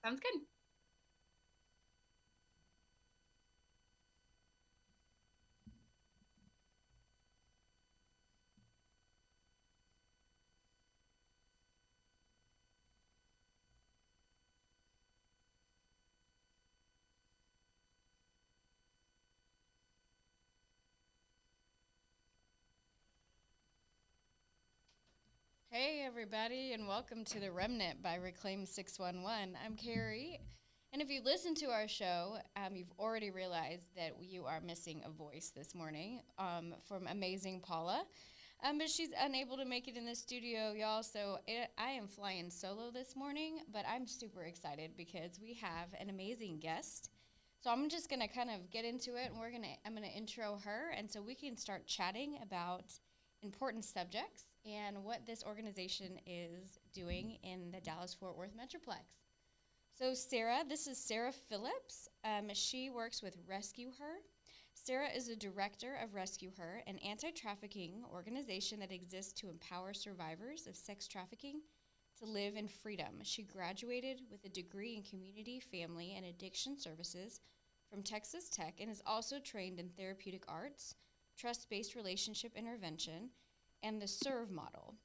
Sounds good. Hey, everybody, and welcome to The Remnant by Reclaim 611. I'm Carrie, and if you listen to our show, you've already realized that you are missing a voice this morning from amazing Paula. But she's unable to make it in the studio, y'all, so I am flying solo this morning, but I'm super excited because we have an amazing guest. So I'm just going to kind of get into it, and I'm going to intro her, and so we can start chatting about important subjects and what this organization is doing in the Dallas-Fort Worth Metroplex. So Sarah, this is Sarah Phillips. She works with Rescue Her. Sarah is the director of Rescue Her, an anti-trafficking organization that exists to empower survivors of sex trafficking to live in freedom. She graduated with a degree in community, family, and addiction services from Texas Tech and is also trained in therapeutic arts, trust-based relationship intervention, and the SERVE model,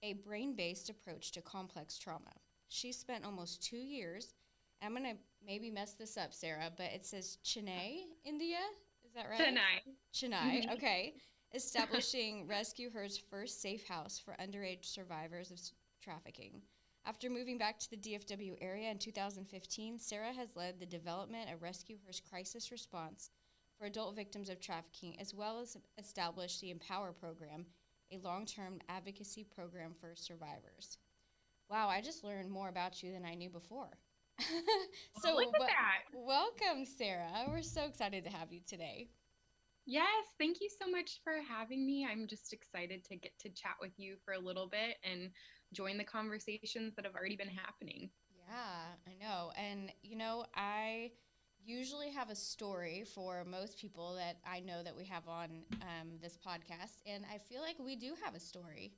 a brain-based approach to complex trauma. She spent almost 2 years. I'm going to maybe mess this up, Sarah, but it says Chennai, India. Is that right? Chennai. Chennai, Mhm. okay. Establishing Rescue Her's first safe house for underage survivors of trafficking. After moving back to the DFW area in 2015, Sarah has led the development of Rescue Her's crisis response for adult victims of trafficking, as well as established the Empower program, a long-term advocacy program for survivors. Wow, I just learned more about you than I knew before. Well, look So, at that. welcome, Sarah. We're so excited to have you today. Yes, thank you so much for having me. I'm just excited to get to chat with you for a little bit and join the conversations that have already been happening. Yeah, I know. And, I usually have a story for most people that I know that we have on this podcast. And I feel like we do have a story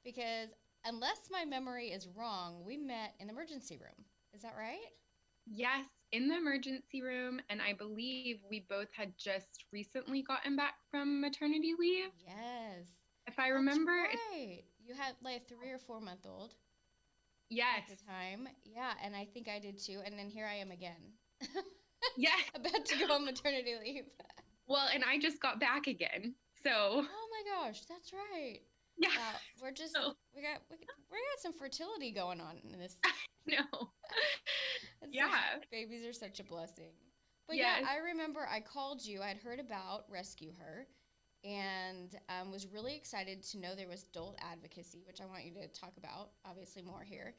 because, unless my memory is wrong, we met in the emergency room. Is that right? Yes, in the emergency room, and I believe we both had just recently gotten back from maternity leave. Yes, If I that's remember, right. You had like a 3 or 4 month old at the yes, time. Yeah, and I think I did too. And then here I am again, yes. about to go on maternity leave. Well, and I just got back again. So, Oh my gosh, that's right. yeah. Wow, we're just So, we got some fertility going on in this. no. It's Yeah. babies are such a blessing. But yeah, Yes. I remember I called you. I'd heard about Rescue Her, and was really excited to know there was adult advocacy, which I want you to talk about, obviously more here.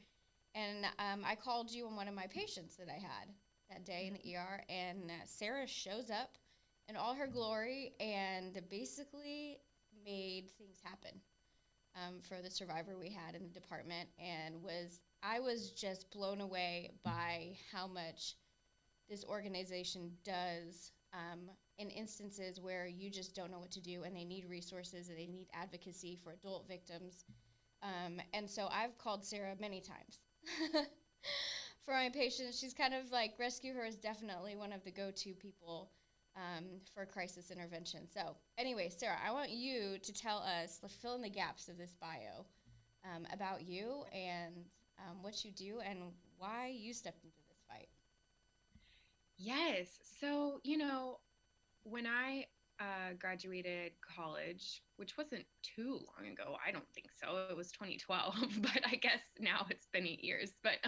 And I called you on one of my patients that I had that day in the ER, and Sarah shows up in all her glory and basically made things happen for the survivor we had in the department, and was I was just blown away by how much this organization does in instances where you just don't know what to do and they need resources and they need advocacy for adult victims. And so I've called Sarah many times for my patients. She's kind of like Rescue Her is definitely one of the go-to people for crisis intervention. So anyway, Sarah, I want you to tell us, fill in the gaps of this bio about you and what you do and why you stepped into this fight. Yes. So, when I graduated college, which wasn't too long ago, I don't think so. It was 2012, but I guess now it's been 8 years, but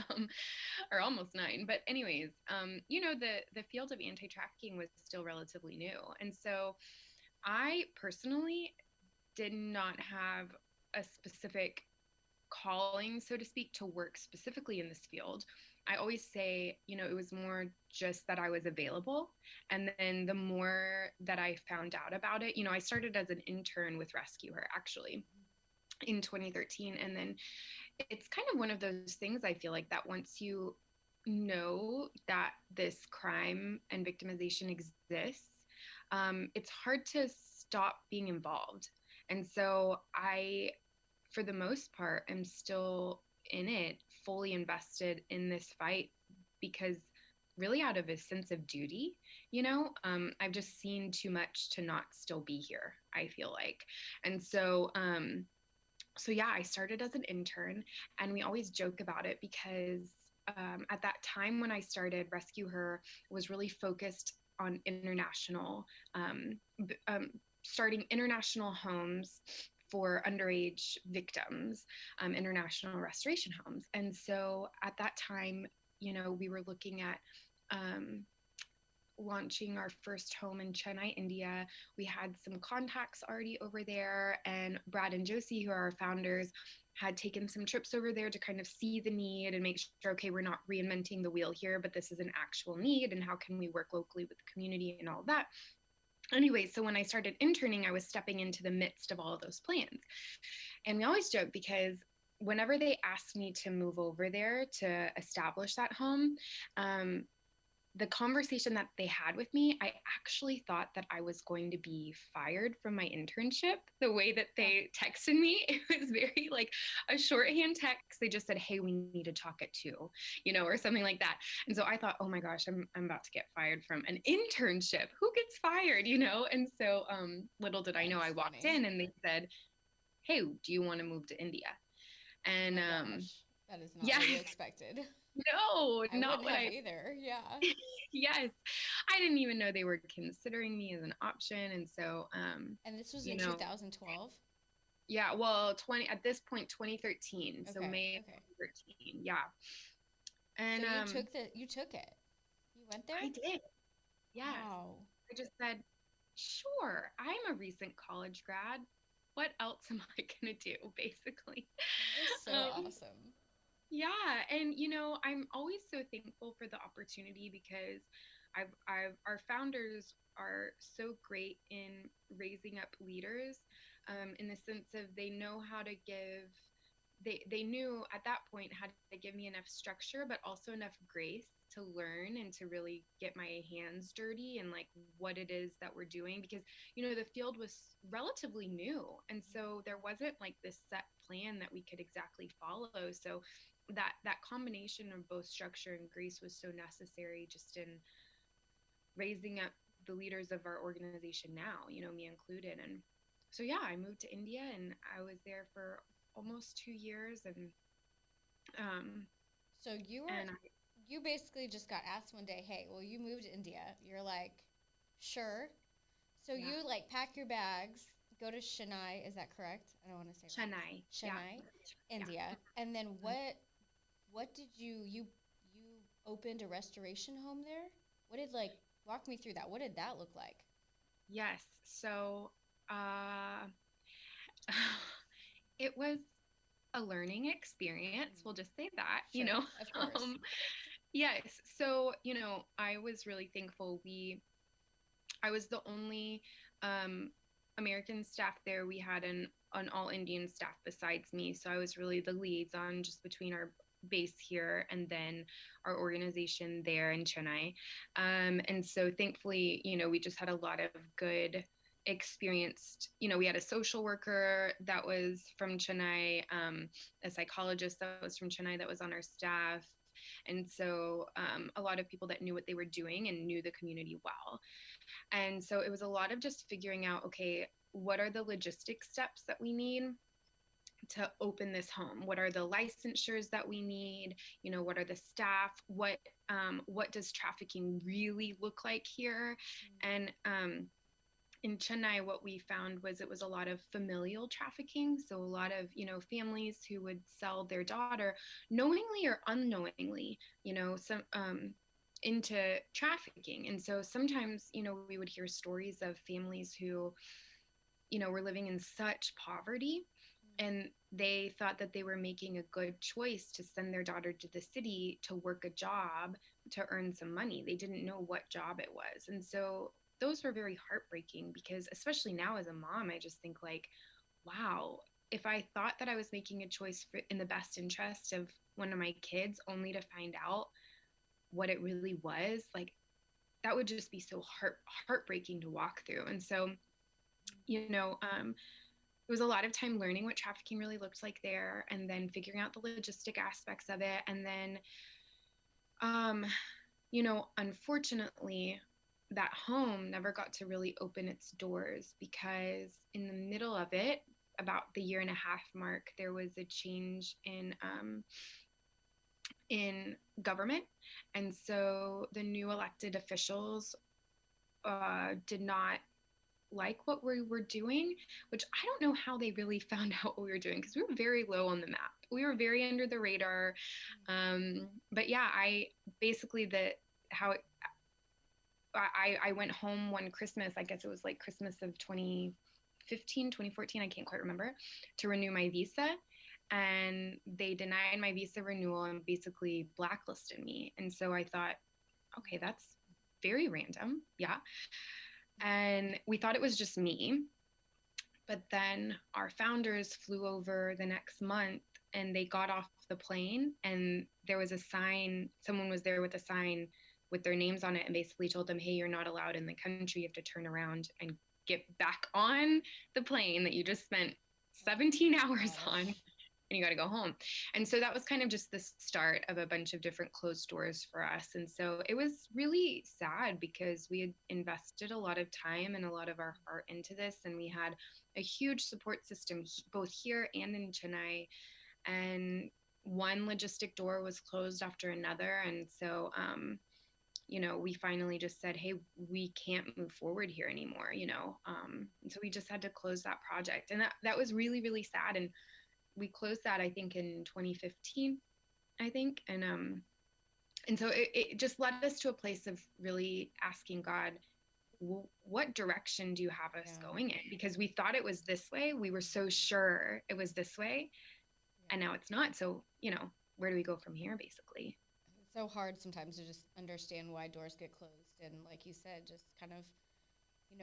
or almost nine. But anyways, the field of anti-trafficking was still relatively new, and so I personally did not have a specific calling, so to speak, to work specifically in this field. I always say, it was more just that I was available. And then the more that I found out about it, I started as an intern with Rescue Her actually in 2013. And then it's kind of one of those things I feel like that once you know that this crime and victimization exists, it's hard to stop being involved. And so for the most part, am still in it, fully invested in this fight because really out of a sense of duty, I've just seen too much to not still be here, I feel like. And so yeah, I started as an intern, and we always joke about it because at that time when I started, Rescue Her was really focused on um, starting international homes for underage victims, international restoration homes. And so at that time, we were looking at um, launching our first home in Chennai, India. We had some contacts already over there, and Brad and Josie, who are our founders, had taken some trips over there to kind of see the need and make sure, okay, we're not reinventing the wheel here, but this is an actual need, and how can we work locally with the community and all of that. Anyway, so when I started interning, I was stepping into the midst of all of those plans. And we always joke because whenever they asked me to move over there to establish that home, the conversation that they had with me, I actually thought that I was going to be fired from my internship. The way that Oh, they texted me, it was very like a shorthand text. They just said, "Hey, we need to talk at 2," or something like that. And so I thought, oh my gosh, I'm about to get fired from an internship. Who gets fired, And so little did I know, that's I walked funny. in and they said, "Hey, do you want to move to India?" Oh And my gosh. That is not yes, what you expected. no, I not wouldn't what have I either. Yeah. yes, I didn't even know they were considering me as an option. And so, And this was you in know, 2012. yeah, well, 20 at this point, 2013. So Okay. May of Okay. 2013. Yeah. So And you took it. You went there? I did. Yes. Wow. I just said, sure, I'm a recent college grad. What else am I going to do, basically? That is so Um, awesome. Yeah, and I'm always so thankful for the opportunity because our founders are so great in raising up leaders, in the sense of they know how to give. They knew at that point how to give me enough structure, but also enough grace to learn and to really get my hands dirty and like what it is that we're doing because the field was relatively new, and so there wasn't like this set plan that we could exactly follow. So that combination of both structure and grace was so necessary just in raising up the leaders of our organization now, me included. And so yeah, I moved to India and I was there for almost 2 years. Um So and you basically just got asked one day, "Hey, will you move to India?" You're like, "Sure." So yeah, you like pack your bags, go to Chennai, is that correct? I don't want to say wrong. Chennai, yeah, Chennai, yeah. India. And then what did you opened a restoration home there? What did like walk me through that? What did that look like? Yes, so uh it was a learning experience, we'll Mm, just say that. sure, of course. Yes, so I was really thankful. I was the only um, American staff there. We had an all Indian staff besides me, so I was really the liaison just between our base here and then our organization there in Chennai. And so thankfully, we just had a lot of good experienced. We had a social worker that was from Chennai, a psychologist that was from Chennai that was on our staff. And so a lot of people that knew what they were doing and knew the community well. And so it was a lot of just figuring out, okay, what are the logistic steps that we need to open this home? What are the licensures that we need? What are the staff? What does trafficking really look like here? And in Chennai, what we found was it was a lot of familial trafficking. So a lot of, families who would sell their daughter knowingly or unknowingly, some into trafficking. And so sometimes, we would hear stories of families who, were living in such poverty and they thought that they were making a good choice to send their daughter to the city to work a job to earn some money. They didn't know what job it was. And so those were very heartbreaking because especially now as a mom, I just think like, wow, if I thought that I was making a choice in the best interest of one of my kids only to find out what it really was, like that would just be so heartbreaking to walk through. And so, it was a lot of time learning what trafficking really looked like there and then figuring out the logistic aspects of it. And then Um, Unfortunately, that home never got to really open its doors because in the middle of it, about the year and a half mark, there was a change in government, and so the new elected officials did not like what we were doing, which I don't know how they really found out what we were doing because we were very low on the map. We were very under the radar. But yeah, I basically the how it, I went home one Christmas. I guess it was like Christmas of 2015, 2014. I can't quite remember, to renew my visa. And they denied my visa renewal and basically blacklisted me. And so I thought, okay, Wow. that's very random. Yeah. And we thought it was just me. But then our founders flew over the next month and they got off the plane and there was a sign, someone was there with a sign with their names on it and basically told them, hey, you're not allowed in the country. You have to turn around and get back on the plane that you just spent Oh 17 my hours on gosh. and you got to go home. And so that was kind of just the start of a bunch of different closed doors for us. And so it was really sad because we had invested a lot of time and a lot of our heart into this. And we had a huge support system both here and in Chennai. And one logistic door was closed after another. And so, we finally just said, hey, we can't move forward here anymore, and so we just had to close that project. And that was really, really sad. And we closed that I think in 2015, I think. And so it just led us to a place of really asking God, what direction do you have us Yeah. going in? Because we thought it was this way. We were so sure it was this way, and Yeah. now it's not. So, where do we go from here, basically? It's so hard sometimes to just understand why doors get closed. And like you said, just kind of,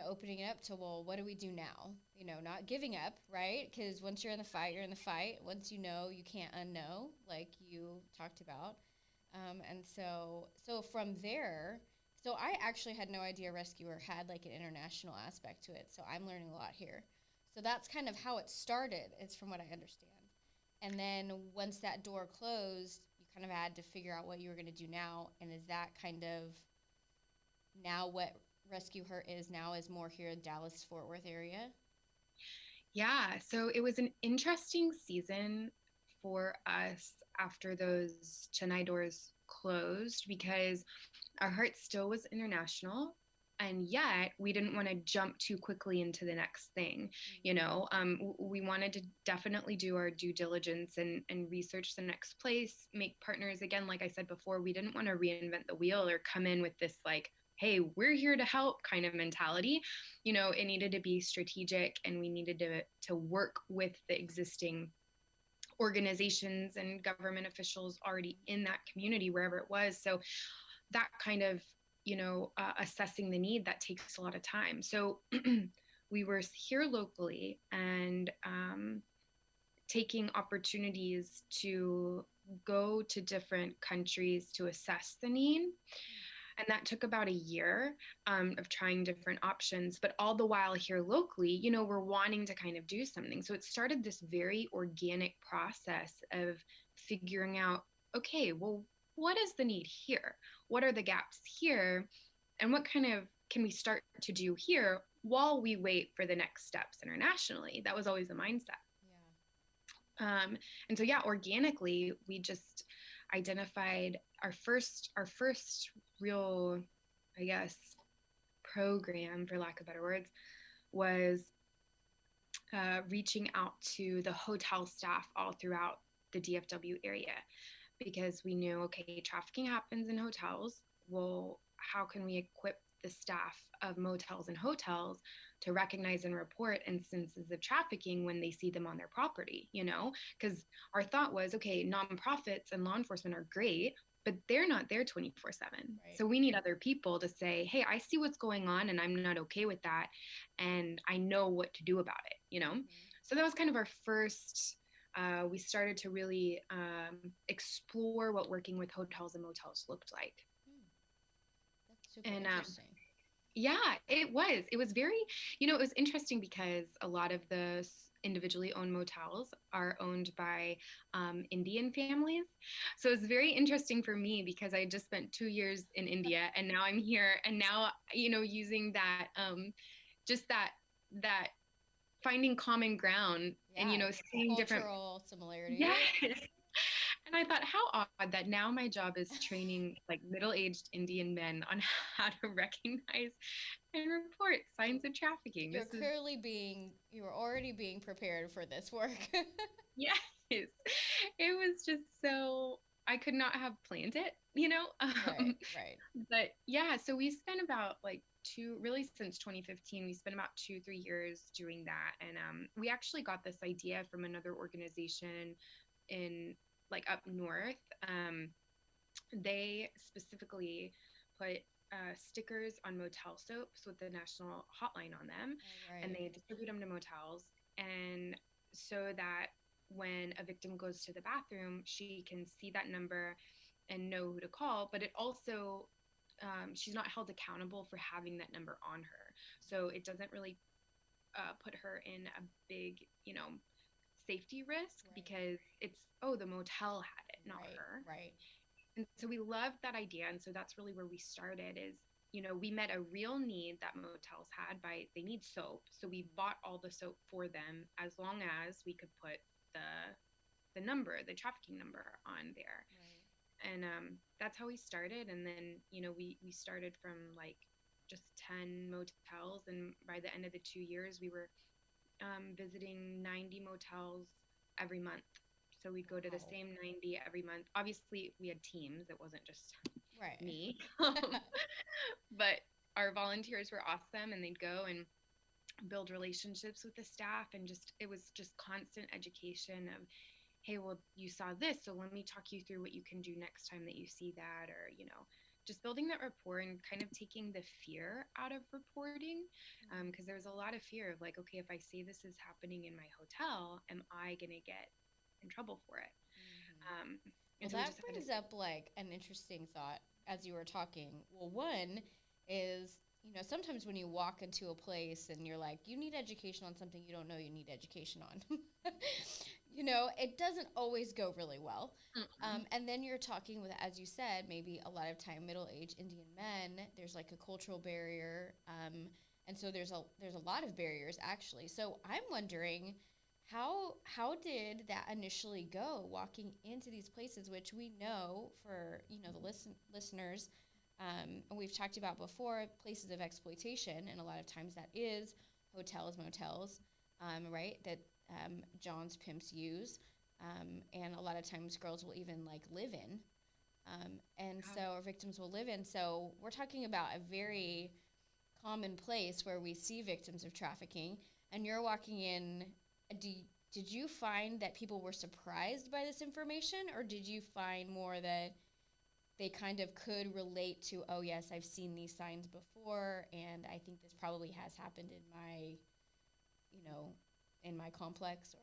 opening it up to, well, what do we do now? Not giving up, right? Because once you're in the fight, you're in the fight. Once you know, you can't unknow, like you talked about. And so from there, so I actually had no idea Rescuer had like an international aspect to it. So I'm learning a lot here. So that's kind of how it started, is from what I understand. And then once that door closed, you kind of had to figure out what you were going to do now. And is that kind of now what Rescue Her is now, is more here in Dallas Fort Worth area? Yeah, so it was an interesting season for us after those Chennai doors closed because our heart still was international, and yet we didn't want to jump too quickly into the next thing. We wanted to definitely do our due diligence and research the next place, make partners. Again, like I said before, we didn't want to reinvent the wheel or come in with this like, hey, we're here to help kind of mentality. It needed to be strategic, and we needed to work with the existing organizations and government officials already in that community, wherever it was. So that kind of, assessing the need, that takes a lot of time. So we were here locally and taking opportunities to go to different countries to assess the need. And that took about a year of trying different options. But all the while here locally, we're wanting to kind of do something. So it started this very organic process of figuring out, okay, well, what is the need here? What are the gaps here? And what kind of can we start to do here while we wait for the next steps internationally? That was always the mindset. Yeah. And so, yeah, organically, we just identified our first real, I guess, program, for lack of better words, was reaching out to the hotel staff all throughout the DFW area because we knew, okay, trafficking happens in hotels. Well, how can we equip the staff of motels and hotels to recognize and report instances of trafficking when they see them on their property? Because our thought was, okay, nonprofits and law enforcement are great, but they're not there 24/7. Right. So we need other people to say, hey, I see what's going on and I'm not okay with that. And I know what to do about it. Mm-hmm. So that was kind of our first. We started to really explore what working with hotels and motels looked like. Hmm. That's super And interesting. yeah, it was very, it was interesting because a lot of the individually owned motels are owned by Indian families. So it's very interesting for me because I just spent 2 years in India and now I'm here and now, using that, just that finding common ground and, Yeah, seeing different. cultural similarities. Yes. And I thought, how odd that now my job is training like middle-aged Indian men on how to recognize and report So signs of trafficking. you're This is, clearly you're already being prepared for this work. yes, it was just so, I could not have planned it, Right, right. But yeah, so we spent about like really since 2015, we spent about 2, 3 years doing that. And we actually got this idea from another organization in like up north. They specifically put stickers on motel soaps with the national hotline on them, Oh, and right. they distribute them to motels. And so that when a victim goes to the bathroom, she can see that number and know who to call, but it also, she's not held accountable for having that number on her. So it doesn't really put her in a big, safety risk Right, because it's, oh, the motel had it, not right, her. right. And so we loved that idea. And so that's really where we started is, we met a real need that motels had by they need soap. So we bought all the soap for them as long as we could put the trafficking number on there. Right. And that's how we started. And then, we started from like just 10 motels. And by the end of the 2 years, we were visiting 90 motels every month. So we'd go to the Wow. same 90 every month. Obviously, we had teams. It wasn't just Right. me. But our volunteers were awesome and they'd go and build relationships with the staff and just it was just constant education of, hey, well, you saw this, so let me talk you through what you can do next time that you see that, or just building that rapport and kind of taking the fear out of reporting, because there was a lot of fear of like, okay, if I say this is happening in my hotel, am I gonna get in trouble for it? Mhm. um, and Well, so we that just had to. brings up like an interesting thought as you were talking. Well, one is, sometimes when you walk into a place and you're like, you need education on something you don't know you need education on, it doesn't always go really well. Mm-mm. And then you're talking with, as you said, maybe a lot of time middle-aged Indian men. There's like a cultural barrier, and so there's a lot of barriers actually. So I'm wondering how did that initially go walking into these places, which we know for the listeners, and we've talked about before, places of exploitation, and a lot of times that is hotels, motels, right, that John's pimps use, and a lot of times girls will even like live in, and so our victims will live in. So we're talking about a very common place where we see victims of trafficking, and you're walking in. Do, did you find that people were surprised by this information, or did you find more that they kind of could relate to, oh, yes, I've seen these signs before, and I think this probably has happened in you know, in my complex or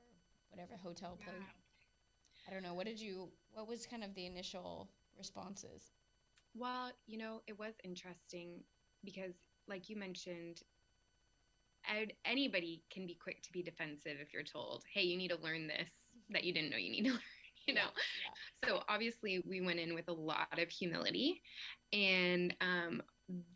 whatever hotel place? Yeah. I don't know. What was kind of the initial responses? Well, it was interesting because, like you mentioned, anybody can be quick to be defensive if you're told, hey, you need to learn this that you didn't know you need to learn, you Yeah, know? yeah. So obviously, we went in with a lot of humility. And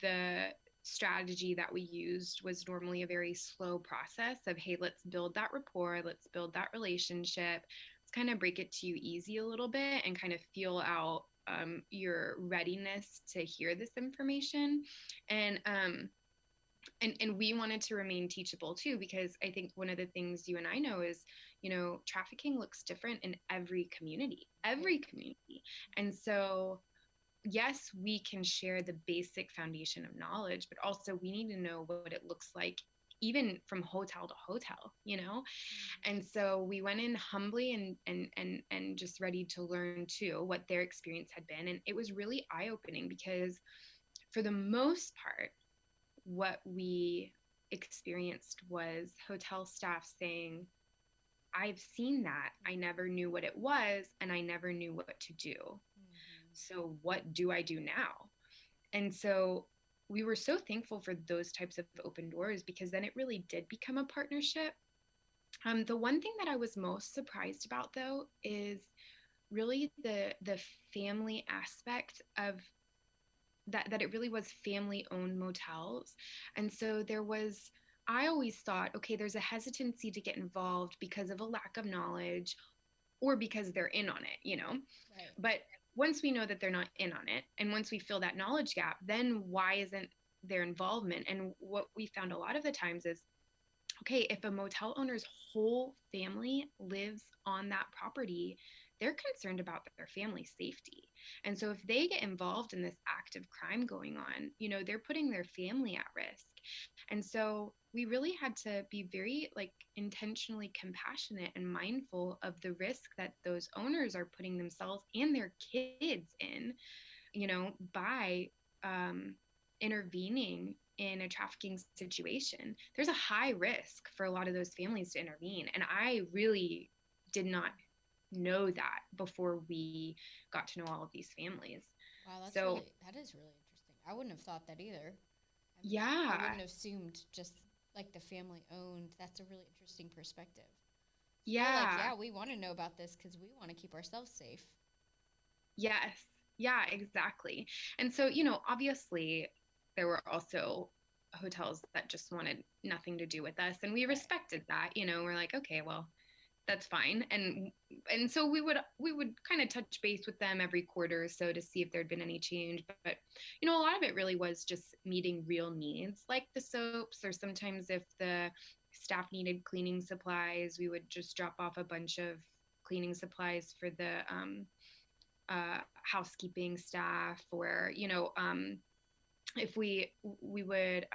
the strategy that we used was normally a very slow process of, hey, let's build that rapport, let's build that relationship, let's kind of break it to you easy a little bit and kind of feel out your readiness to hear this information. And and we wanted to remain teachable too, because I think one of the things you and I know is, trafficking looks different in Right. every community. And so yes, we can share the basic foundation of knowledge, but also we need to know what it looks like even from hotel to hotel. Mm-hmm. And so we went in humbly and just ready to learn too what their experience had been. And it was really eye-opening because for the most part, what we experienced was hotel staff saying, I've seen that. I never knew what it was, and I never knew what to do. Mm-hmm. So, what do I do now? And so, we were so thankful for those types of open doors because then it really did become a partnership. The one thing that I was most surprised about, though, is really the family aspect of that it really was family owned motels. And so there was, I always thought, okay, there's a hesitancy to get involved because of a lack of knowledge or because they're in on it, you know? Right. But once we know that they're not in on it, and once we fill that knowledge gap, then why isn't their involvement? And what we found a lot of the times is, okay, if a motel owner's whole family lives on that property, they're concerned about their family's safety. And so if they get involved in this act of crime going on, you know, they're putting their family at risk. And so we really had to be very like intentionally compassionate and mindful of the risk that those owners are putting themselves and their kids in, you know, by intervening in a trafficking situation. There's a high risk for a lot of those families to intervene. And I really did not know that before we got to know all of these families. Wow, So, that is really interesting. I wouldn't have thought that either. I mean, I yeah, wouldn't have assumed just like the family owned. That's a really interesting perspective. So they're like, yeah, yeah, we want to know about this because we want to keep ourselves safe. yes, yeah, exactly. And so, you know, obviously, there were also hotels that just wanted nothing to do with us. And we Right. respected that. You know, we're like, okay, well, that's fine. And so we would kind of touch base with them every quarter or so to see if there'd been any change. But you know, a lot of it really was just meeting real needs, like the soaps, or sometimes if the staff needed cleaning supplies, we would just drop off a bunch of cleaning supplies for the housekeeping staff, or you know, if we would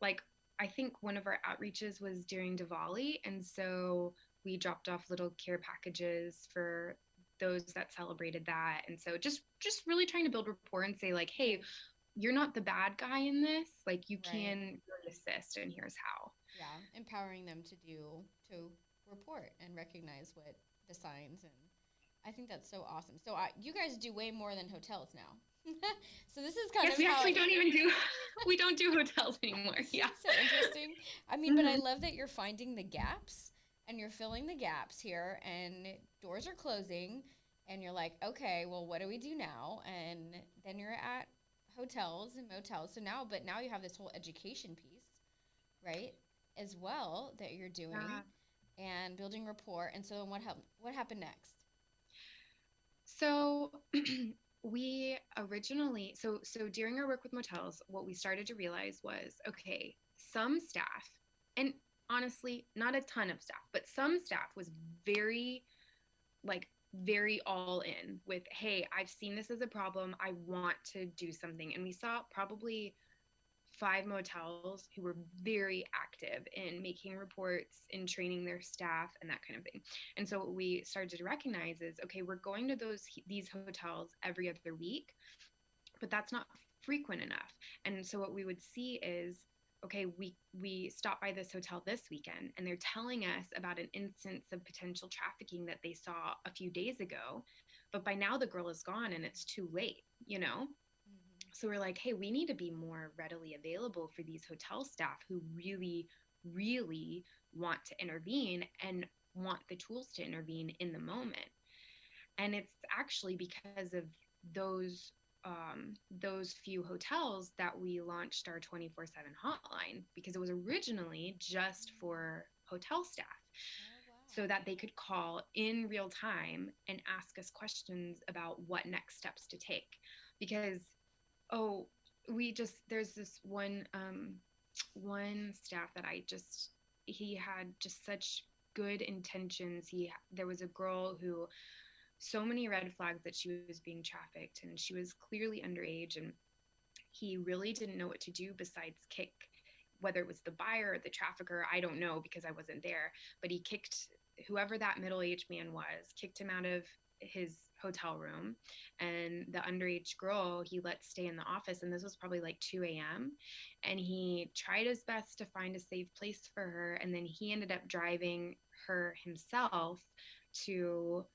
like, I think one of our outreaches was during Diwali, and so we dropped off little care packages for those that celebrated that. And so just really trying to build rapport and say like, hey, Right. you're not the bad guy in this. Like you Right. can really assist, and here's how. Yeah. Empowering them to report and recognize what the signs and I think that's so awesome. So you guys do way more than hotels now. So this is kind Yes, of we how actually don't even do we don't do hotels anymore. isn't Yeah. it so interesting? I mean, but I Mm-hmm. love that you're finding the gaps and you're filling the gaps here, and doors are closing, and you're like, okay, well, what do we do now? And then you're at hotels and motels. So now, but now you have this whole education piece, right, as well that you're doing Yeah. and building rapport. And so, what happened next? So we originally, so during our work with motels, what we started to realize was, okay, some staff, and honestly not a ton of staff, but some staff was very like very all in with, hey, I've seen this as a problem, I want to do something. And we saw probably 5 motels who were very active in making reports, in training their staff, and that kind of thing. And so what we started to recognize is, okay, we're going to these hotels every other week, but that's not frequent enough. And so what we would see is, okay, we stopped by this hotel this weekend, and they're telling us about an instance of potential trafficking that they saw a few days ago, but by now the girl is gone and it's too late, you know. Mm-hmm. So we're like, hey, we need to be more readily available for these hotel staff who really, really want to intervene and want the tools to intervene in the moment. And it's actually because of those those few hotels that we launched our 24/7 hotline, because it was originally just for hotel staff Oh wow. so that they could call in real time and ask us questions about what next steps to take. Because oh, we just, there's this one staff that I just, he had just such good intentions. There was a girl who, so many red flags that she was being trafficked, and she was clearly underage, and he really didn't know what to do besides kick, whether it was the buyer or the trafficker, I don't know because I wasn't there, but he kicked whoever that middle-aged man was, kicked him out of his hotel room. And the underage girl he let stay in the office, and this was probably like 2 a.m, and he tried his best to find a safe place for her, and then he ended up driving her himself to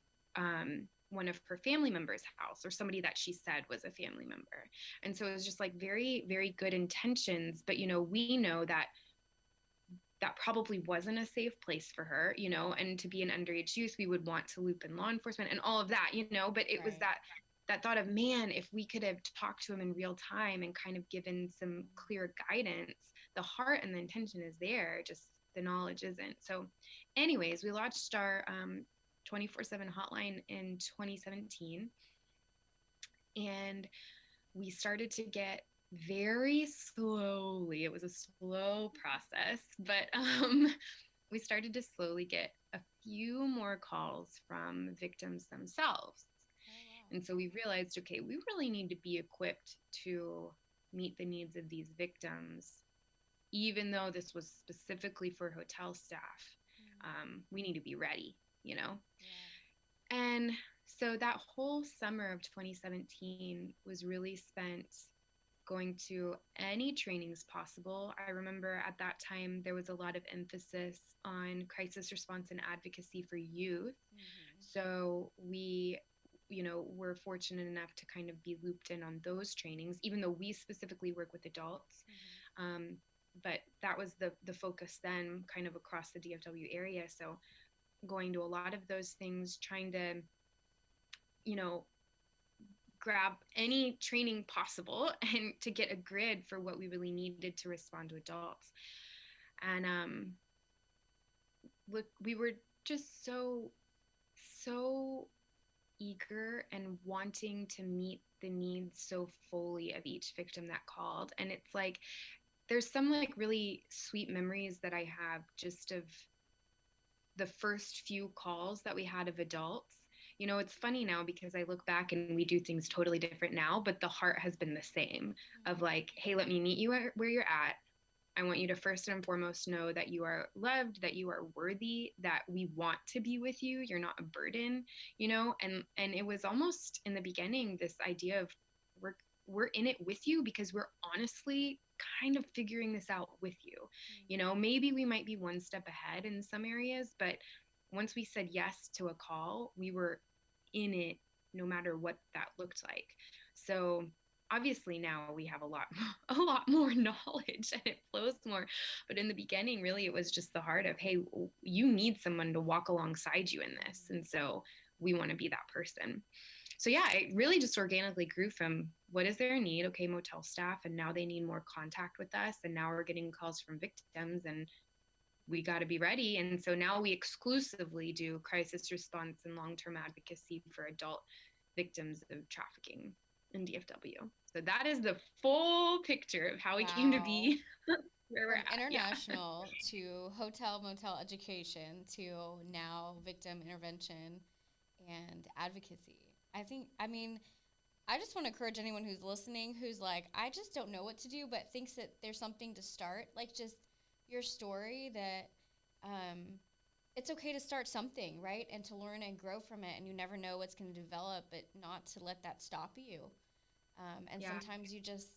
one of her family members' house, or somebody that she said was a family member. And so it was just like very, very good intentions. But, you know, we know that that probably wasn't a safe place for her, you know, and to be an underage youth, we would want to loop in law enforcement and all of that, you know, but it was Right. that thought of, man, if we could have talked to him in real time and kind of given some clear guidance, the heart and the intention is there, just the knowledge isn't. So anyways, we launched our 24/7 hotline in 2017, and we started to get very slowly, it was a slow process, but we started to slowly get a few more calls from victims themselves. Oh, wow. And so we realized, okay, we really need to be equipped to meet the needs of these victims, even though this was specifically for hotel staff. We need to be ready, you know? Yeah. And so that whole summer of 2017 was really spent going to any trainings possible. I remember at that time there was a lot of emphasis on crisis response and advocacy for youth. Mm-hmm. So we, you know, were fortunate enough to kind of be looped in on those trainings, even though we specifically work with adults. Mm-hmm. Um, but that was the focus then, kind of across the DFW area. So going to a lot of those things, trying to, you know, grab any training possible and to get a grid for what we really needed to respond to adults. And look, we were just so eager and wanting to meet the needs so fully of each victim that called. And it's like there's some like really sweet memories that I have just of the first few calls that we had of adults. You know, it's funny now because I look back and we do things totally different now, but the heart has been the same of Mm-hmm. like, hey, let me meet you where you're at. I want you to first and foremost know that you are loved, that you are worthy, that we want to be with you. You're not a burden, you know? And it was almost in the beginning this idea of we're we're in it with you because we're honestly kind of figuring this out with you. You know, Mm-hmm. maybe we might be one step ahead in some areas, but once we said yes to a call, we were in it no matter what that looked like. So obviously now we have a lot more knowledge and it flows more, but in the beginning really it was just the heart of, hey, you need someone to walk alongside you in this, and so we want to be that person. So yeah, it really just organically grew from what is their need, okay, motel staff, and now they need more contact with us, and now we're getting calls from victims, and we got to be ready. And so now we exclusively do crisis response and long-term advocacy for adult victims of trafficking in DFW. So that is the full picture of how we came to Wow. be where we're From at. Yeah. international to hotel motel education to now victim intervention and advocacy. I mean, I just want to encourage anyone who's listening who's like, I just don't know what to do, but thinks that there's something to start. Like, just your story that um, it's okay to start something, right? And to learn and grow from it. And you never know what's going to develop, but not to let that stop you. And Yeah. sometimes you just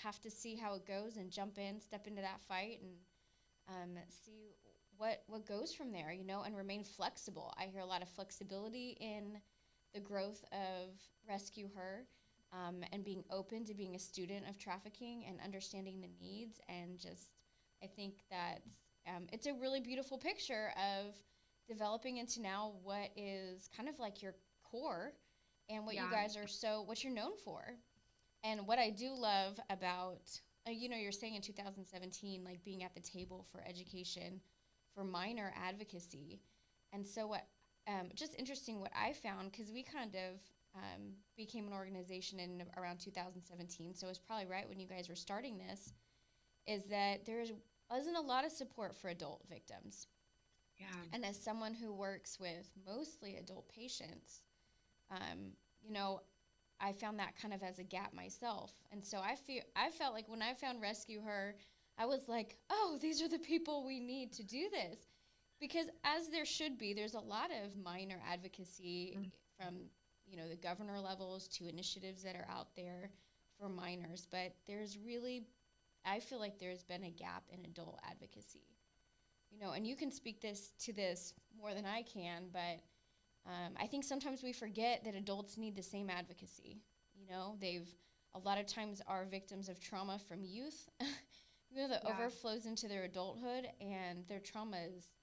have to see how it goes and jump in, step into that fight, and see what goes from there, you know, and remain flexible. I hear a lot of flexibility in the growth of Rescue Her, and being open to being a student of trafficking and understanding the needs. And just, I think that it's a really beautiful picture of developing into now what is kind of like your core and what you Yeah. guys are what you're known for. And what I do love about, you know, you're saying in 2017, like being at the table for education, for minor advocacy. And so, just interesting what I found, because we kind of became an organization in around 2017. So it was probably right when you guys were starting this, is that there wasn't a lot of support for adult victims. Yeah. And as someone who works with mostly adult patients, um, you know, I found that kind of as a gap myself. And so I felt like when I found Rescue Her, I was like, oh, these are the people we need to do this. Because as there should be, there's a lot of minor advocacy from, you know, the governor levels to initiatives that are out there for minors, but there's really, I feel like there's been a gap in adult advocacy. You know, and you can speak this more than I can, but I think sometimes we forget that adults need the same advocacy. You know, they've a lot of times are victims of trauma from youth, that Yeah. overflows into their adulthood, and their trauma is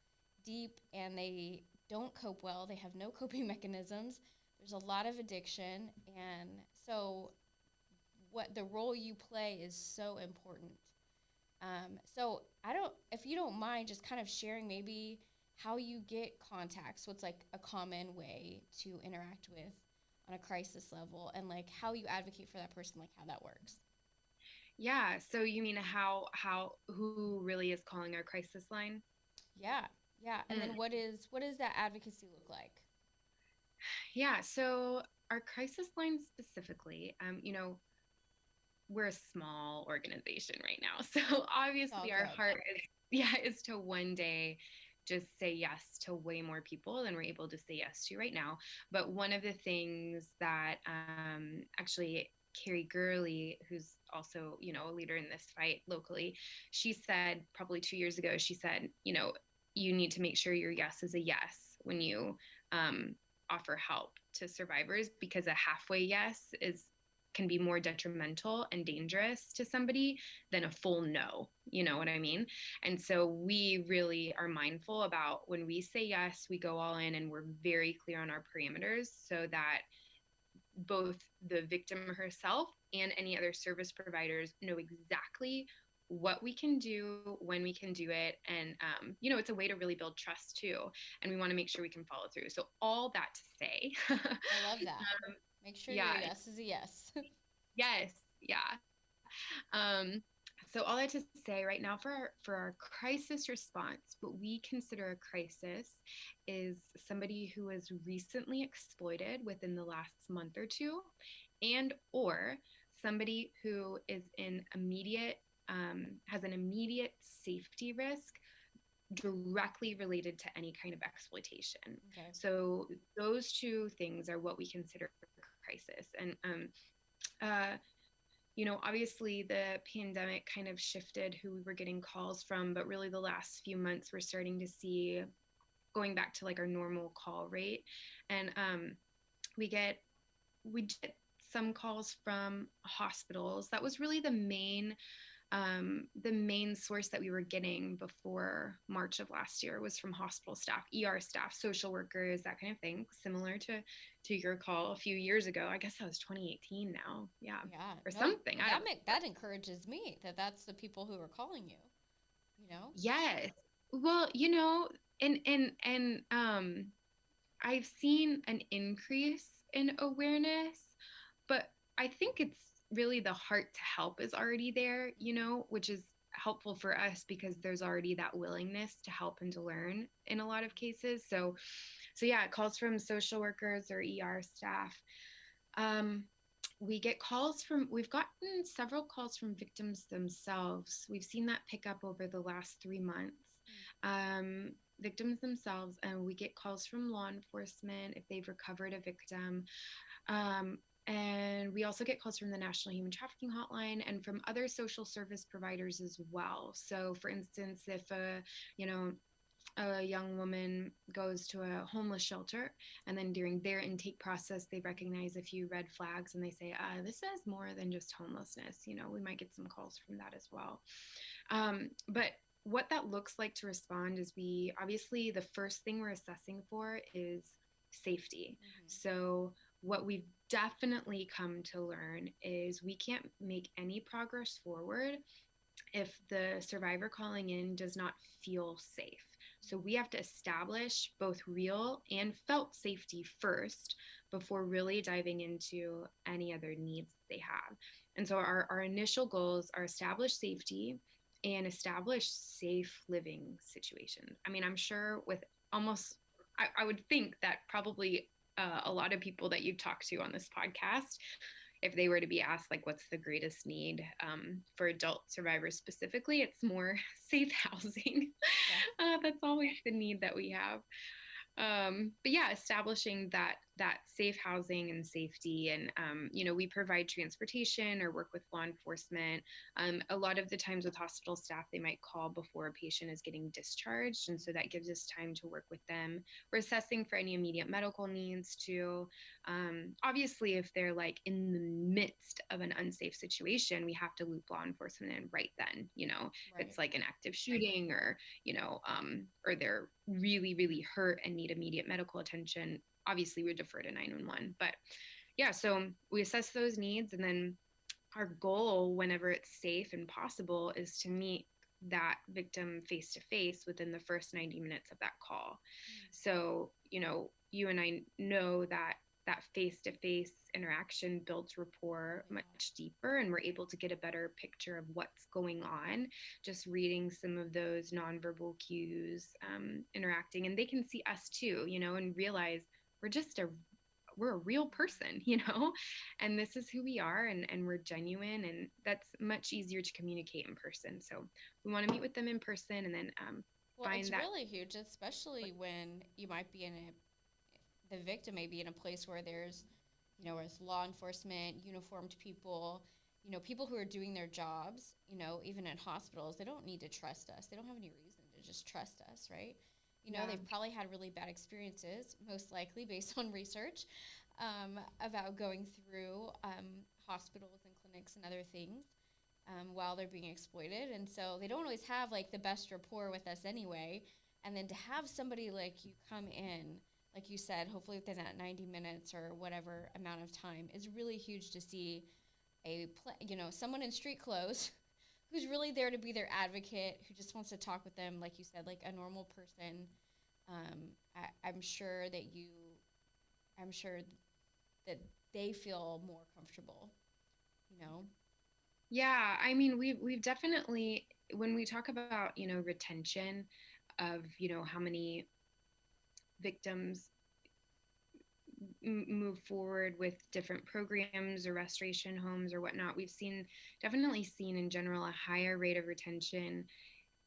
deep, and they don't cope well. They have no coping mechanisms. There's a lot of addiction, and so what the role you play is so important. So I don't, if you don't mind, just kind of sharing maybe how you get contacts. What's like a common way to interact with on a crisis level, and like how you advocate for that person, like how that works. Yeah. So you mean who really is calling our crisis line? Yeah, yeah. And Mm. then what does that advocacy look like? Yeah. So our crisis line specifically, we're a small organization right now. So It's all obviously our good. heart is yeah, is to one day just say yes to way more people than we're able to say yes to right now. But one of the things that actually Carrie Gurley, who's also, a leader in this fight locally, she said probably 2 years ago, she said, you need to make sure your yes is a yes when you um, offer help to survivors, because a halfway yes is can be more detrimental and dangerous to somebody than a full no. You know what I mean? And so we really are mindful about when we say yes, we go all in and we're very clear on our parameters so that both the victim herself and any other service providers know exactly what we can do, when we can do it. And, it's a way to really build trust too. And we want to make sure we can follow through. So, all that to say, I love that. Make sure your yeah, yes is a yes. yes, yeah. So all that to say right now for our crisis response, what we consider a crisis is somebody who was recently exploited within the last month or two, and or somebody who is in immediate has an immediate safety risk directly related to any kind of exploitation. Okay. So those two things are what we consider crisis. And uh, obviously the pandemic kind of shifted who we were getting calls from, but really the last few months we're starting to see going back to like our normal call rate. And we get we get some calls from hospitals. That was really the main source that we were getting before March of last year was from hospital staff, ER staff, social workers, that kind of thing, similar to your call a few years ago. I guess that was 2018 now. Yeah. Yeah. Or No, something. well, I don't that encourages me that that's the people who are calling you, you know? Yes. Well, and I've seen an increase in awareness, but I think it's really the heart to help is already there, which is helpful for us because there's already that willingness to help and to learn in a lot of cases. So yeah, calls from social workers or ER staff. Um, we've gotten several calls from victims themselves. We've seen that pick up over the last 3 months. Victims themselves, and we get calls from law enforcement if they've recovered a victim. And we also get calls from the National Human Trafficking Hotline and from other social service providers as well. So, for instance, if a young woman goes to a homeless shelter, and then during their intake process they recognize a few red flags and they say, this is more than just homelessness, we might get some calls from that as well. But what that looks like to respond is, we obviously, the first thing we're assessing for is safety. Mm-hmm. So what we've definitely come to learn is we can't make any progress forward if the survivor calling in does not feel safe. So we have to establish both real and felt safety first before really diving into any other needs they have. And so our initial goals are establish safety and establish safe living situations. I mean, I'm sure with almost, I would think that probably a lot of people that you've talked to on this podcast, if they were to be asked like what's the greatest need for adult survivors specifically, it's more safe housing. Yeah. That's always the need that we have. But yeah, establishing that that safe housing and safety. And, we provide transportation or work with law enforcement. A lot of the times with hospital staff, they might call before a patient is getting discharged. And so that gives us time to work with them. We're assessing for any immediate medical needs too. Obviously, if they're like in the midst of an unsafe situation, we have to loop law enforcement in right then. If Right. it's like an active shooting or they're really, really hurt and need immediate medical attention, obviously we defer to 911. But yeah, so we assess those needs, and then our goal, whenever it's safe and possible, is to meet that victim face to face within the first 90 minutes of that call. Mm. So, you and I know that that face to face interaction builds rapport Yeah. much deeper, and we're able to get a better picture of what's going on, just reading some of those nonverbal cues, interacting. And they can see us too, and realize we're just we're a real person, and this is who we are, and we're genuine, and that's much easier to communicate in person. So we want to meet with them in person, and then Well, it's find that. really huge, especially when you might be in the victim may be in a place where where it's law enforcement, uniformed people, people who are doing their jobs, even in hospitals, they don't need to trust us. They don't have any reason to just trust us, right? Yeah. They've probably had really bad experiences, most likely based on research, about going through hospitals and clinics and other things while they're being exploited. And so they don't always have like the best rapport with us anyway. And then to have somebody like you come in, like you said, hopefully within that 90 minutes or whatever amount of time, is really huge to see someone in street clothes who's really there to be their advocate, who just wants to talk with them, like you said, like a normal person. I'm sure I'm sure that they feel more comfortable, you know? Yeah, I mean, we've definitely, when we talk about, retention of, how many victims move forward with different programs or restoration homes or whatnot, we've definitely seen in general a higher rate of retention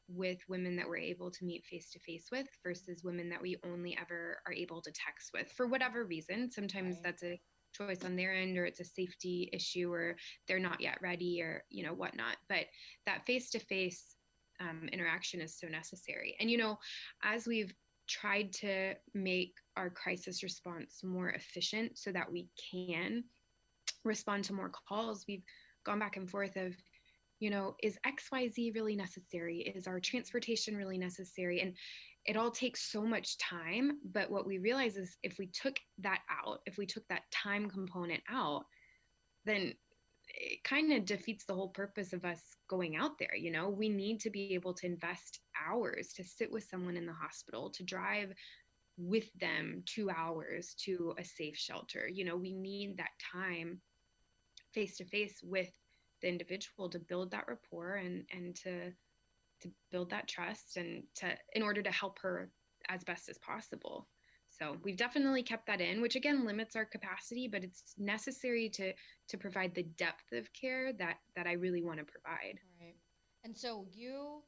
with women that we're able to meet face to face with versus women that we only ever are able to text with for whatever reason. Sometimes Right. that's a choice on their end, or it's a safety issue, or they're not yet ready, or whatnot. But that face to face interaction is so necessary. And as we've tried to make our crisis response more efficient so that we can respond to more calls, we've gone back and forth of, is XYZ really necessary? Is our transportation really necessary? And it all takes so much time. But what we realize is if we took that out, if we took that time component out, then it kind of defeats the whole purpose of us going out there. We need to be able to invest hours to sit with someone in the hospital, to drive with them 2 hours to a safe shelter. We need that time face to face with the individual to build that rapport, and to build that trust, and to in order to help her as best as possible. So we've definitely kept that in, which again limits our capacity, but it's necessary to provide the depth of care that I really want to provide. Right. And so you,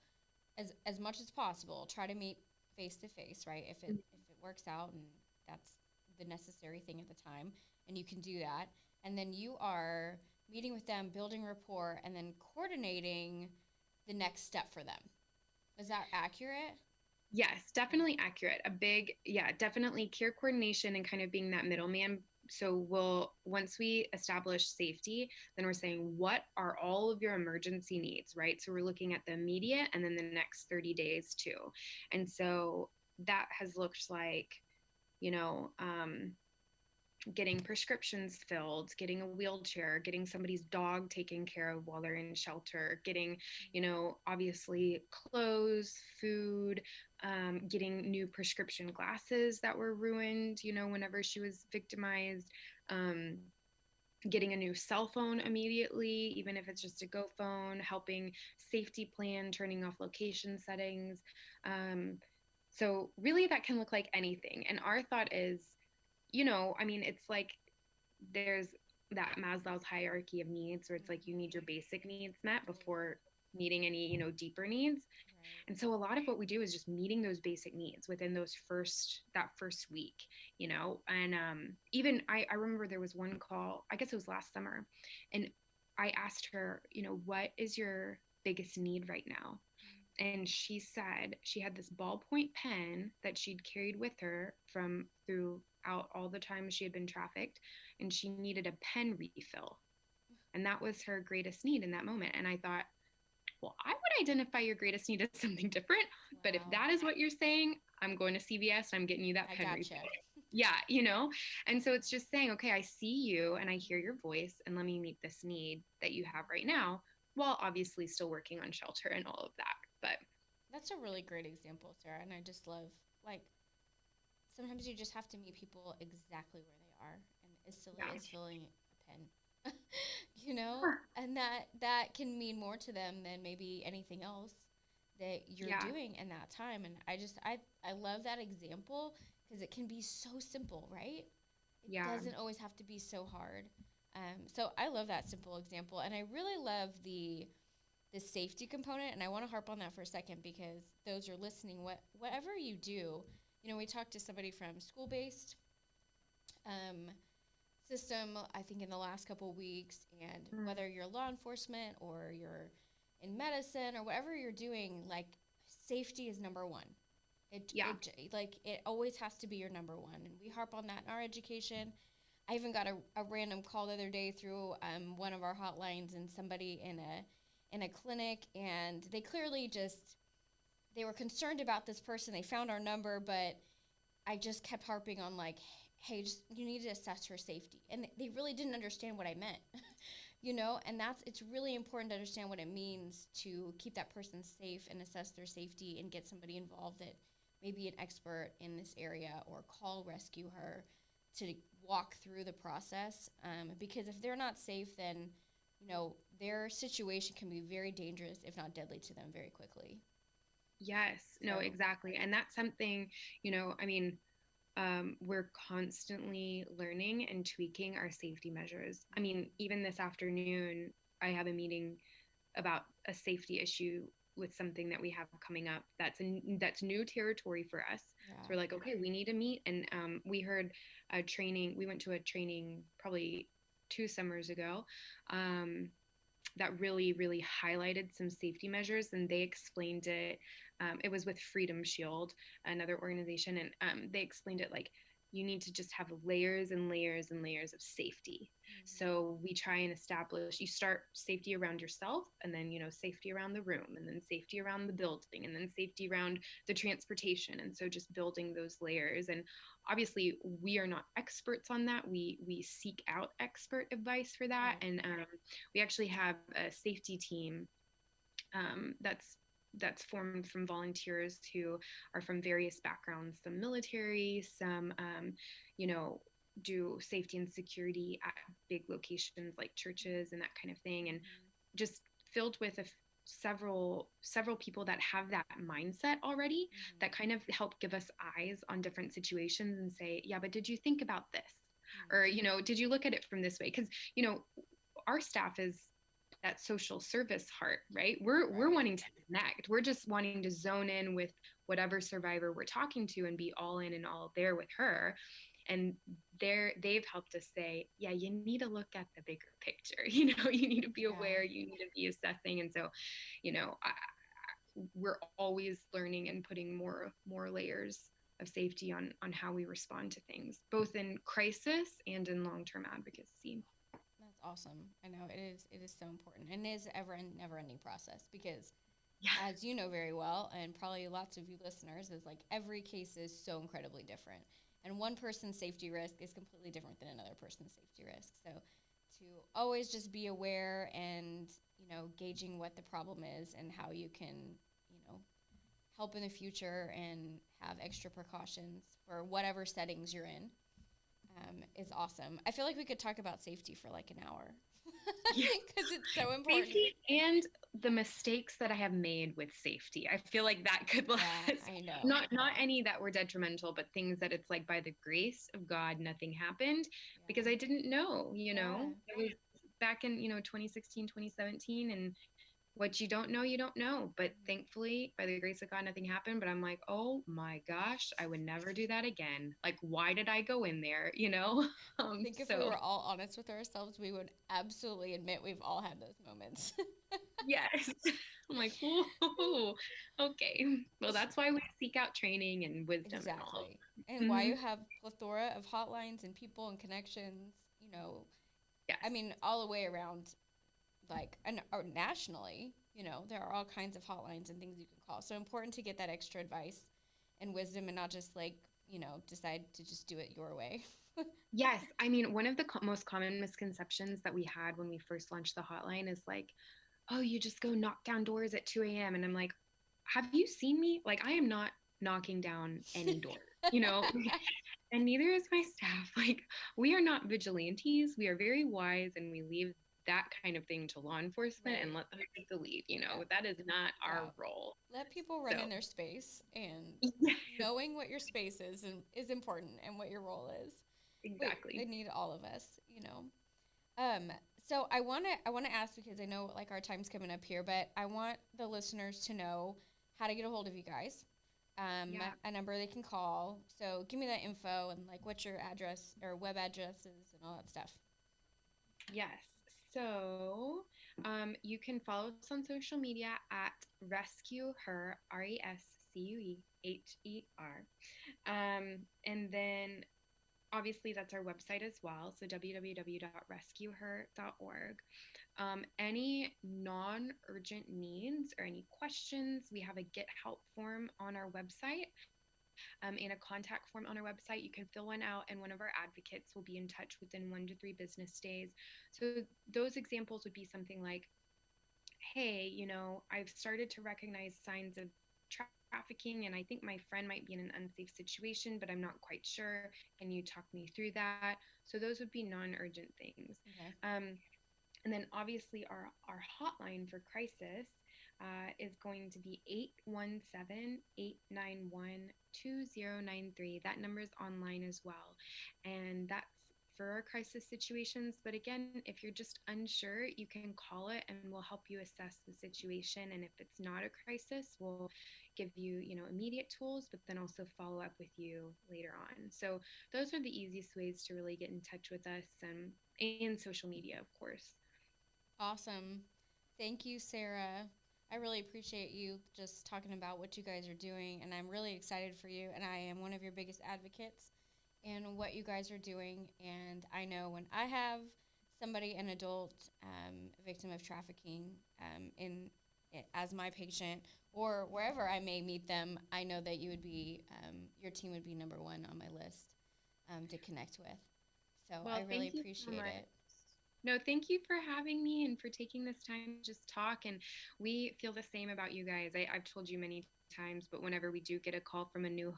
as much as possible, try to meet face to face, right? If it works out and that's the necessary thing at the time, and you can do that, and then you are meeting with them, building rapport, and then coordinating the next step for them. Is that accurate? Yes, definitely accurate. A big, yeah, definitely care coordination and kind of being that middleman. So once we establish safety, then we're saying, what are all of your emergency needs, right? So we're looking at the immediate and then the next 30 days too. And so that has looked like, you know, getting prescriptions filled, getting a wheelchair, getting somebody's dog taken care of while they're in shelter, getting, obviously clothes, food, getting new prescription glasses that were ruined, whenever she was victimized, um, getting a new cell phone immediately, even if it's just a go phone, helping safety plan, turning off location settings. So really that can look like anything. And our thought is, I mean, it's like there's that Maslow's hierarchy of needs where it's like you need your basic needs met before needing any, deeper needs. Right. And so a lot of what we do is just meeting those basic needs within that first week, and even I remember there was one call, I guess it was last summer, and I asked her, what is your biggest need right now? And she said she had this ballpoint pen that she'd carried with her from throughout all the time she had been trafficked, and she needed a pen refill. And that was her greatest need in that moment. And I thought, well, I would identify your greatest need as something different. But if Wow. that is what you're saying, I'm going to CVS and I'm getting you that I pen gotcha. refill. Yeah, And so it's just saying, okay, I see you and I hear your voice, and let me meet this need that you have right now, while obviously still working on shelter and all of that. But That's a really great example, Sarah. And I just love, like, sometimes you just have to meet people exactly where they are. And as silly yeah, as filling a pen, and that can mean more to them than maybe anything else that you're yeah, doing in that time. And I love that example because it can be so simple, right? It yeah, doesn't always have to be so hard. So I love that simple example, and I really love the safety component. And I want to harp on that for a second because those are listening. Whatever you do, we talked to somebody from school based um, system, I think, in the last couple of weeks. And mm, whether you're law enforcement or you're in medicine or whatever you're doing, like, safety is number one. yeah, It always has to be your number one, and we harp on that in our education. I even got a random call the other day through one of our hotlines, and somebody in a clinic, and they clearly just they were concerned about this person. They found our number, but I just kept harping on, like, hey, just you need to assess her safety, and they really didn't understand what I meant. And it's really important to understand what it means to keep that person safe and assess their safety and get somebody involved that may be an expert in this area, or call rescue her to walk through the process, because if they're not safe, then their situation can be very dangerous, if not deadly, to them very quickly. yes, no, So exactly. And that's something, I mean, we're constantly learning and tweaking our safety measures. I mean, even this afternoon, I have a meeting about a safety issue with something that we have coming up that's new territory for us. So yeah. we're like, okay, we need to meet, and we heard a training. We went to a training probably 2 summers ago, um, that really, really highlighted some safety measures, and they explained it. It was with Freedom Shield, another organization, and they explained it like you need to just have layers and layers and layers of safety. Mm-hmm. So we try and establish, you start safety around yourself, and then, safety around the room, and then safety around the building, and then safety around the transportation. And so just building those layers. And obviously we are not experts on that. We seek out expert advice for that. Right. And we actually have a safety team, that's formed from volunteers who are from various backgrounds, some military, some do safety and security at big locations like churches and that kind of thing, and Mm-hmm. just filled with several people that have that mindset already, that Mm-hmm. kind of help give us eyes on different situations and say, yeah, but did you think about this? Or, did you look at it from this way? Because, our staff is that social service heart, right? We're Right. wanting to connect. We're just wanting to zone in with whatever survivor we're talking to and be all in and all there with her. And they've helped us say, yeah, you need to look at the bigger picture. You need to be Yeah. aware, you need to be assessing. And so, we're always learning and putting more layers of safety on how we respond to things, both in crisis and in long-term advocacy. That's awesome. I know it is. It is so important, and it is never ending process because, Yeah. as you know very well, and probably lots of you listeners, is like every case is so incredibly different, and one person's safety risk is completely different than another person's safety risk. So, to always just be aware and gauging what the problem is and how you can you know help in the future and have extra precautions for whatever settings you're in, is awesome. I feel like we could talk about safety for like an hour Yeah. because it's so important. Safety and the mistakes that I have made with safety. I feel like that could last. Yeah, I know. Not any that were detrimental, but things that it's like by the grace of God nothing happened because I didn't know, Yeah. It was back in, 2016, 2017, and what you don't know. But thankfully, by the grace of God, nothing happened. But I'm like, oh my gosh, I would never do that again. Like, why did I go in there? You know? I think if we So were all honest with ourselves, we would absolutely admit we've all had those moments. yes. I'm like, whoa, okay. Well, that's why we seek out training and wisdom and all of Exactly. And that. why you have plethora of hotlines and people and connections, Yes. I mean, all the way around, like, and or nationally, there are all kinds of hotlines and things you can call. So important to get that extra advice and wisdom and not just like, decide to just do it your way. Yes. I mean, one of the most common misconceptions that we had when we first launched the hotline is like, oh, you just go knock down doors at 2 a.m. And I'm like, have you seen me? Like, I am not knocking down any doors, you know? And neither is my staff. Like, we are not vigilantes. We are very wise and we leave that kind of thing to law enforcement and Right. let them take the lead. You Yeah. know, that is not our Yeah. role. Let people run So, in their space, and yes, knowing what your space is and is important and what your role is. They exactly. need all of us. Um, so I want to ask, because I know like our time's coming up here, but I want the listeners to know how to get a hold of you guys. Yeah. A number they can call. So give me that info and like what's your address or web addresses and all that stuff. Yes. So you can follow us on social media at Rescue Her, RESCUEHER. And then obviously that's our website as well. So www.rescueher.org. Any non urgent needs or any questions, we have a get help form on our website. And a contact form on our website. You can fill one out, and one of our advocates will be in touch within 1 to 3 business days. So, those examples would be something like, hey, I've started to recognize signs of trafficking, and I think my friend might be in an unsafe situation, but I'm not quite sure. Can you talk me through that? So, those would be non urgent things. Okay. And then obviously our hotline for crisis is going to be 817-891-2093. That number is online as well. And that's for our crisis situations. But again, if you're just unsure, you can call it and we'll help you assess the situation. And if it's not a crisis, we'll give you, immediate tools, but then also follow up with you later on. So those are the easiest ways to really get in touch with us and social media, of course. Awesome. Thank you, Sarah. I really appreciate you just talking about what you guys are doing, and I'm really excited for you. And I am one of your biggest advocates in what you guys are doing. And I know when I have somebody, an adult victim of trafficking, as my patient, or wherever I may meet them, I know that you would be, your team would be number one on my list to connect with. So I Well, really thank you so appreciate much. it. No, thank you for having me and for taking this time to just talk. And we feel the same about you guys. I've told you many times, but whenever we do get a call from a new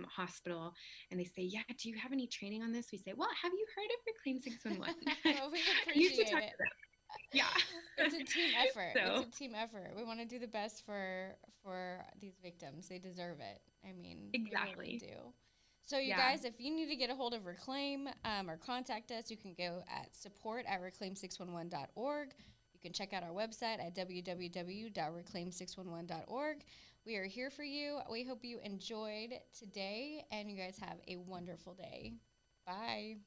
hospital and they say, yeah, do you have any training on this? We say, well, have you heard of Reclaim 611? Well, we You should appreciate talk it. to them. Yeah. It's a team effort. It's So, a team effort. We want to do the best for these victims. They deserve it. I mean, they really exactly. do. So, you Yeah. guys, if you need to get a hold of Reclaim or contact us, you can go at support@reclaim611.org. You can check out our website at www.reclaim611.org. We are here for you. We hope you enjoyed today, and you guys have a wonderful day. Bye.